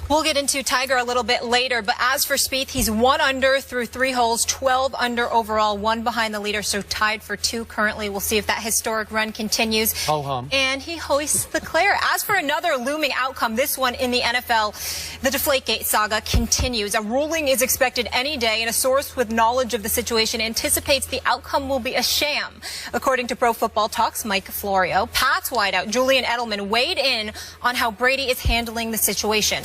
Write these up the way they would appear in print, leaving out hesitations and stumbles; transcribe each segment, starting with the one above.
We'll get into Tiger a little bit later, but as for Spieth, he's 1 under through 3 holes, 12 under overall, 1 behind the leader, so tied for 2 currently. We'll see if that historic run continues. Ho-hum. And he hoists the Clare. As for another looming outcome, this one in the NFL, the Deflategate saga continues. A ruling is expected any day, and a source with knowledge of the situation anticipates the outcome will be a sham. According to Pro Football Talk's Mike Florio, Pats wideout Julian Edelman weighed in on how Brady is handling the situation.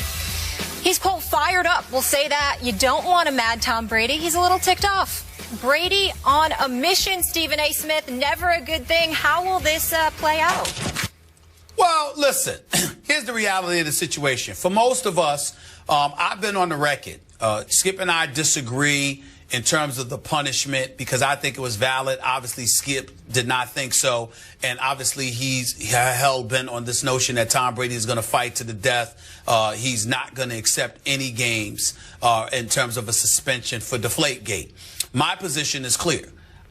He's, quote, fired up. We'll say that. You don't want a mad Tom Brady. He's a little ticked off. Brady on a mission, Stephen A. Smith. Never a good thing. How will this play out? Well, listen, here's the reality of the situation. For most of us, I've been on the record. Skip and I disagree in terms of the punishment because I think it was valid. Obviously, Skip did not think so. And obviously, he's hell-bent on this notion that Tom Brady is going to fight to the death. He's not going to accept any games in terms of a suspension for Deflategate. My position is clear.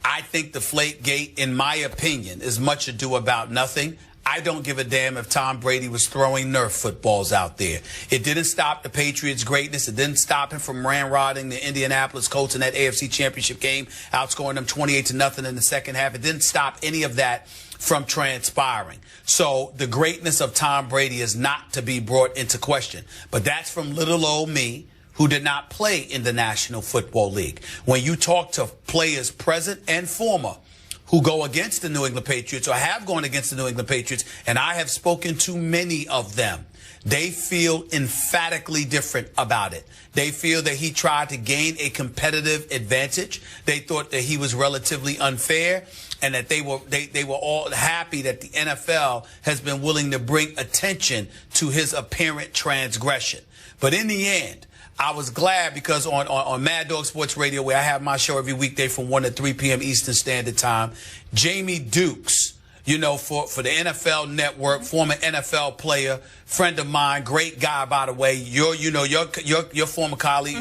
I think Deflategate, in my opinion, is much ado about nothing. I don't give a damn if Tom Brady was throwing Nerf footballs out there. It didn't stop the Patriots' greatness. It didn't stop him from ramrodding the Indianapolis Colts in that AFC Championship game, outscoring them 28-0 in the second half. It didn't stop any of that from transpiring. So the greatness of Tom Brady is not to be brought into question. But that's from little old me, who did not play in the National Football League. When you talk to players present and former who go against the New England Patriots or have gone against the New England Patriots, and I have spoken to many of them, they feel emphatically different about it. They feel that he tried to gain a competitive advantage. They thought that he was relatively unfair, and that they were all happy that the NFL has been willing to bring attention to his apparent transgression. But in the end, I was glad because on Mad Dog Sports Radio, where I have my show every weekday from 1 to 3 p.m. Eastern Standard Time, Jamie Dukes, you know, for the NFL Network, former NFL player, friend of mine, great guy, by the way. Your former colleague,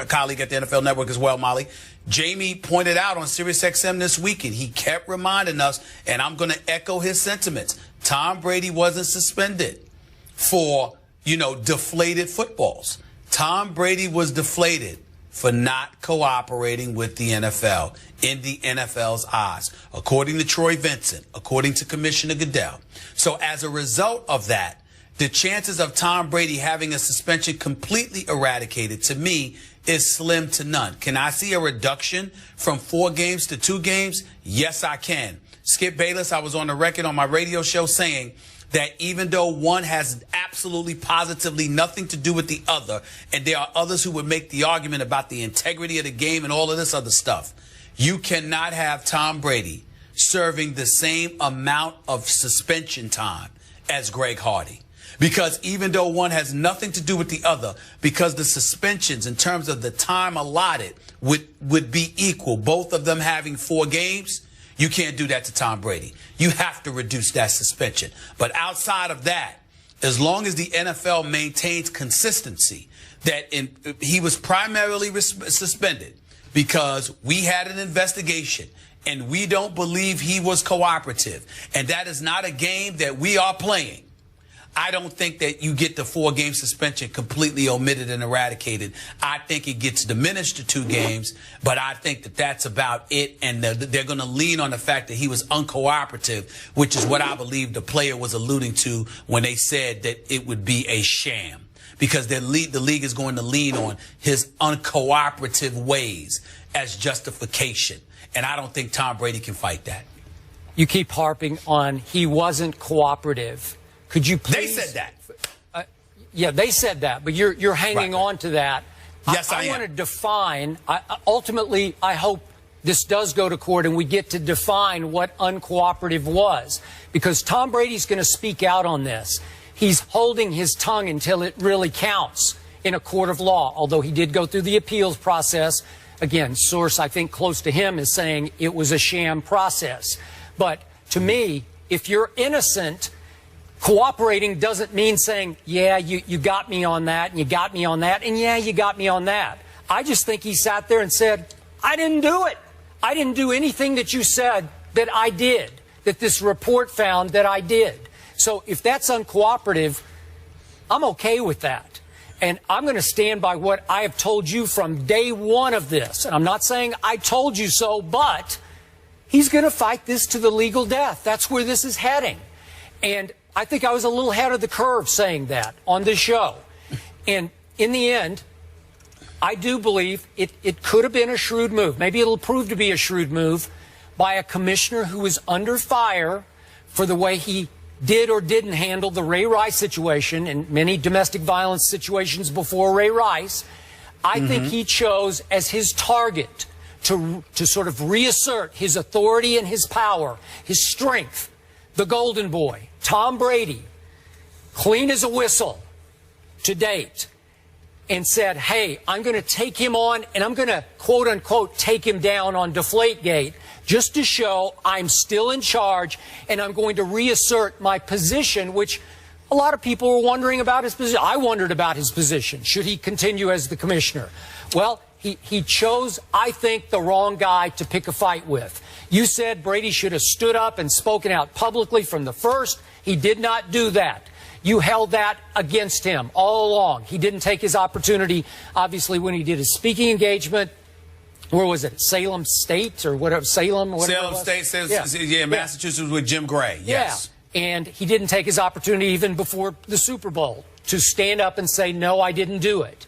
colleague at the NFL Network as well, Molly. Jamie pointed out on SiriusXM this weekend, he kept reminding us, and I'm going to echo his sentiments, Tom Brady wasn't suspended for, deflated footballs. Tom Brady was deflated for not cooperating with the NFL in the NFL's eyes, according to Troy Vincent, according to Commissioner Goodell. So as a result of that, the chances of Tom Brady having a suspension completely eradicated, to me, is slim to none. Can I see a reduction from 4 games to 2 games? Yes, I can. Skip Bayless, I was on the record on my radio show saying that even though one has absolutely positively nothing to do with the other, and there are others who would make the argument about the integrity of the game and all of this other stuff, you cannot have Tom Brady serving the same amount of suspension time as Greg Hardy. Because even though one has nothing to do with the other, because the suspensions in terms of the time allotted would be equal, both of them having 4 games, you can't do that to Tom Brady. You have to reduce that suspension. But outside of that, as long as the NFL maintains consistency, that he was primarily suspended because we had an investigation and we don't believe he was cooperative, and that is not a game that we are playing, I don't think that you get the 4-game suspension completely omitted and eradicated. I think it gets diminished to 2 games, but I think that that's about it. And they're going to lean on the fact that he was uncooperative, which is what I believe the player was alluding to when they said that it would be a sham, because the league is going to lean on his uncooperative ways as justification. And I don't think Tom Brady can fight that. You keep harping on he wasn't cooperative. Could you please? They said that. Yeah, they said that, but you're hanging on to that. Yes, I am. I want to define. Ultimately, I hope this does go to court and we get to define what uncooperative was, because Tom Brady's going to speak out on this. He's holding his tongue until it really counts in a court of law, although he did go through the appeals process. Again, source I think close to him is saying it was a sham process. But to me, if you're innocent, cooperating doesn't mean saying, yeah, you got me on that, and you got me on that, and yeah, you got me on that. I just think he sat there and said, I didn't do it. I didn't do anything that you said that I did, that this report found that I did. So if that's uncooperative, I'm okay with that. And I'm going to stand by what I have told you from day one of this. And I'm not saying I told you so, but he's going to fight this to the legal death. That's where this is heading. And I think I was a little ahead of the curve saying that on this show. And in the end, I do believe it could have been a shrewd move. Maybe it'll prove to be a shrewd move by a commissioner who is under fire for the way he did or didn't handle the Ray Rice situation and many domestic violence situations before Ray Rice. I think he chose as his target to sort of reassert his authority and his power, his strength, the golden boy, Tom Brady, clean as a whistle to date, and said, hey, I'm going to take him on and I'm going to, quote unquote, take him down on Deflategate just to show I'm still in charge and I'm going to reassert my position, which a lot of people were wondering about his position. I wondered about his position. Should he continue as the commissioner? Well, he chose, I think, the wrong guy to pick a fight with. You said Brady should have stood up and spoken out publicly from the first. He did not do that. You held that against him all along. He didn't take his opportunity, obviously, when he did his speaking engagement. Where was it? Salem State or whatever? Salem? Whatever Salem State, Massachusetts with Jim Gray. Yes. Yeah. And he didn't take his opportunity even before the Super Bowl to stand up and say, no, I didn't do it.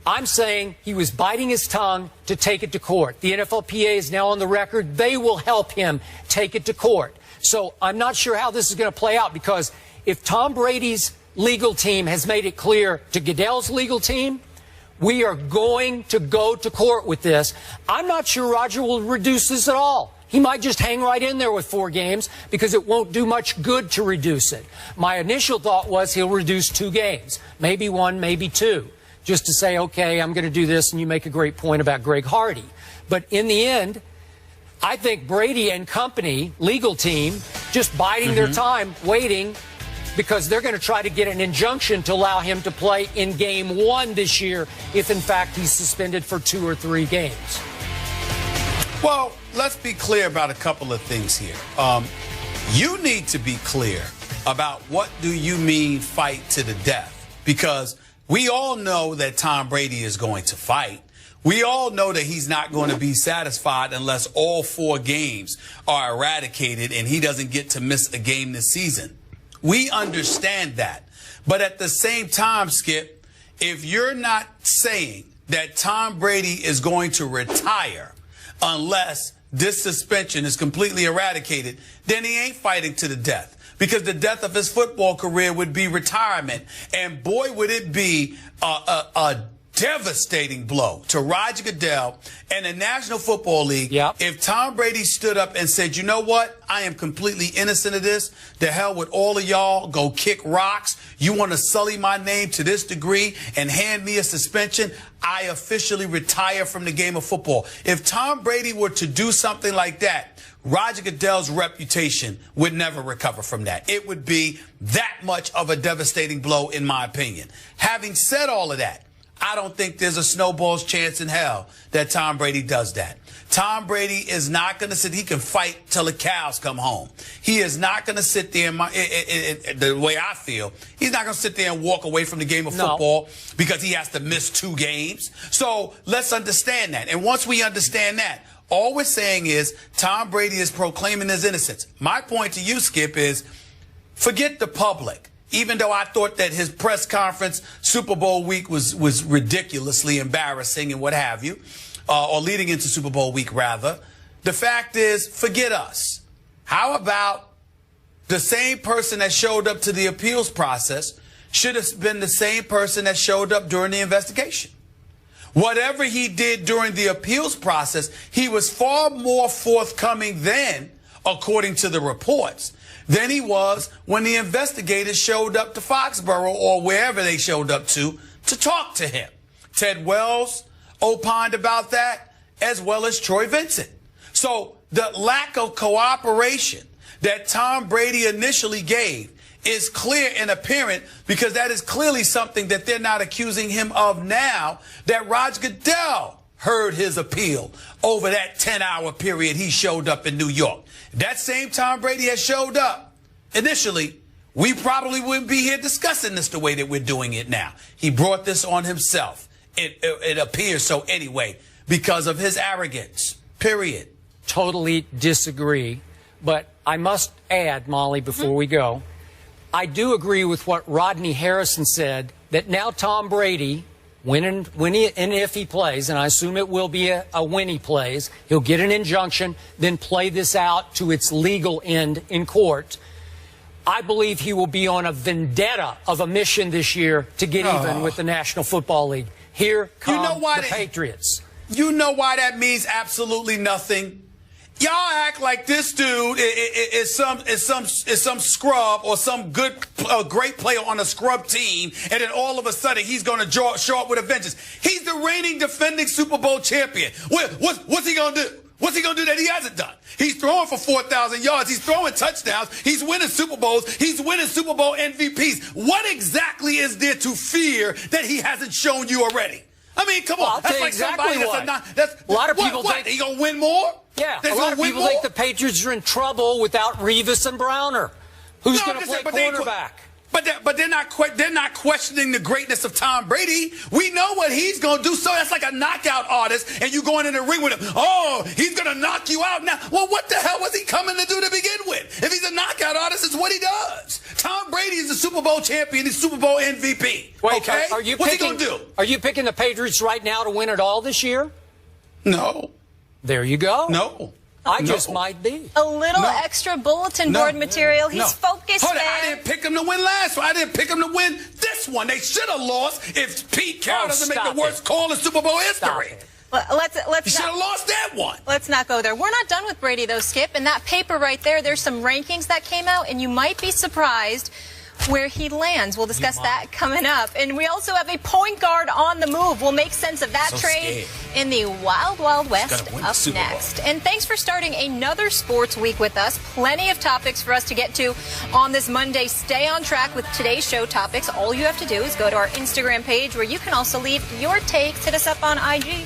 I'm saying he was biting his tongue to take it to court. The NFLPA is now on the record. They will help him take it to court. So I'm not sure how this is going to play out, because if Tom Brady's legal team has made it clear to Goodell's legal team, we are going to go to court with this. I'm not sure Roger will reduce this at all. He might just hang right in there with 4 games because it won't do much good to reduce it. My initial thought was he'll reduce 2 games, maybe 1, maybe 2, just to say, okay, I'm going to do this, and you make a great point about Greg Hardy. But in the end, I think Brady and company, legal team, just biding their time, waiting, because they're going to try to get an injunction to allow him to play in game 1 this year if, in fact, he's suspended for 2 or 3 games. Well, let's be clear about a couple of things here. You need to be clear about what do you mean fight to the death, because we all know that Tom Brady is going to fight. We all know that he's not going to be satisfied unless all 4 games are eradicated and he doesn't get to miss a game this season. We understand that. But at the same time, Skip, if you're not saying that Tom Brady is going to retire unless this suspension is completely eradicated, then he ain't fighting to the death. Because the death of his football career would be retirement. And boy, would it be a devastating blow to Roger Goodell and the National Football League if Tom Brady stood up and said, you know what? I am completely innocent of this. The hell with all of y'all. Go kick rocks. You want to sully my name to this degree and hand me a suspension? I officially retire from the game of football. If Tom Brady were to do something like that, Roger Goodell's reputation would never recover from that. It would be that much of a devastating blow, in my opinion. Having said all of that, I don't think there's a snowball's chance in hell that Tom Brady does that. Tom Brady is not going to sit. He can fight till the cows come home. He is not going to sit there, the way I feel, he's not going to sit there and walk away from the game of football because he has to miss 2 games. So let's understand that. And once we understand that, all we're saying is Tom Brady is proclaiming his innocence. My point to you, Skip, is forget the public. Even though I thought that his press conference Super Bowl week was ridiculously embarrassing and what have you, or leading into Super Bowl week, rather, the fact is, forget us. How about the same person that showed up to the appeals process should have been the same person that showed up during the investigation? Whatever he did during the appeals process, he was far more forthcoming then, according to the reports, than he was when the investigators showed up to Foxborough or wherever they showed up to talk to him. Ted Wells opined about that, as well as Troy Vincent. So the lack of cooperation that Tom Brady initially gave is clear and apparent, because that is clearly something that they're not accusing him of now, that Roger Goodell heard his appeal over that 10-hour period he showed up in New York. That same Tom Brady has showed up initially we probably wouldn't be here discussing this the way that we're doing it now. He brought this on himself. It appears so anyway, because of his arrogance, period. Totally disagree. But I must add, Molly, before we go, I do agree with what Rodney Harrison said, that now Tom Brady, when and if he plays, and I assume it will be a when he plays, he'll get an injunction, then play this out to its legal end in court. I believe he will be on a vendetta of a mission this year to get even with the National Football League. Here come the Patriots. You know why that means absolutely nothing? Y'all act like this dude is some scrub or some great player on a scrub team, and then all of a sudden he's going to show up with a vengeance. He's the reigning defending Super Bowl champion. What's he going to do? What's he going to do that he hasn't done? He's throwing for 4,000 yards. He's throwing touchdowns. He's winning Super Bowls. He's winning Super Bowl MVPs. What exactly is there to fear that he hasn't shown you already? I mean, come on. That's like exactly a lot of people think he going to win more? Yeah, a lot of people think the Patriots are in trouble without Revis and Browner. Who's going to play quarterback? But they're not questioning the greatness of Tom Brady. We know what he's going to do. So that's like a knockout artist, and you going in the ring with him. Oh, he's going to knock you out now. Well, what the hell was he coming to do to begin with? If he's a knockout artist, it's what he does. Tom Brady is the Super Bowl champion. He's Super Bowl MVP. Wait, okay? What's he going to do? Are you picking the Patriots right now to win it all this year? No. There you go. No. I just might be. A little extra bulletin board material. He's focused, Hold on, man. I didn't pick him to win last one. I didn't pick him to win this one. They should have lost if Pete Carroll doesn't make the worst call in Super Bowl history. Let's He should have lost that one. Let's not go there. We're not done with Brady, though, Skip. In that paper right there, there's some rankings that came out, and you might be surprised where he lands. We'll discuss that coming up. And we also have a point guard on the move. We'll make sense of that trade in the Wild Wild West up next. And thanks for starting another sports week with us. Plenty of topics for us to get to on this Monday. Stay on track with today's show topics. All you have to do is go to our Instagram page, where you can also leave your takes. Hit us up on IG.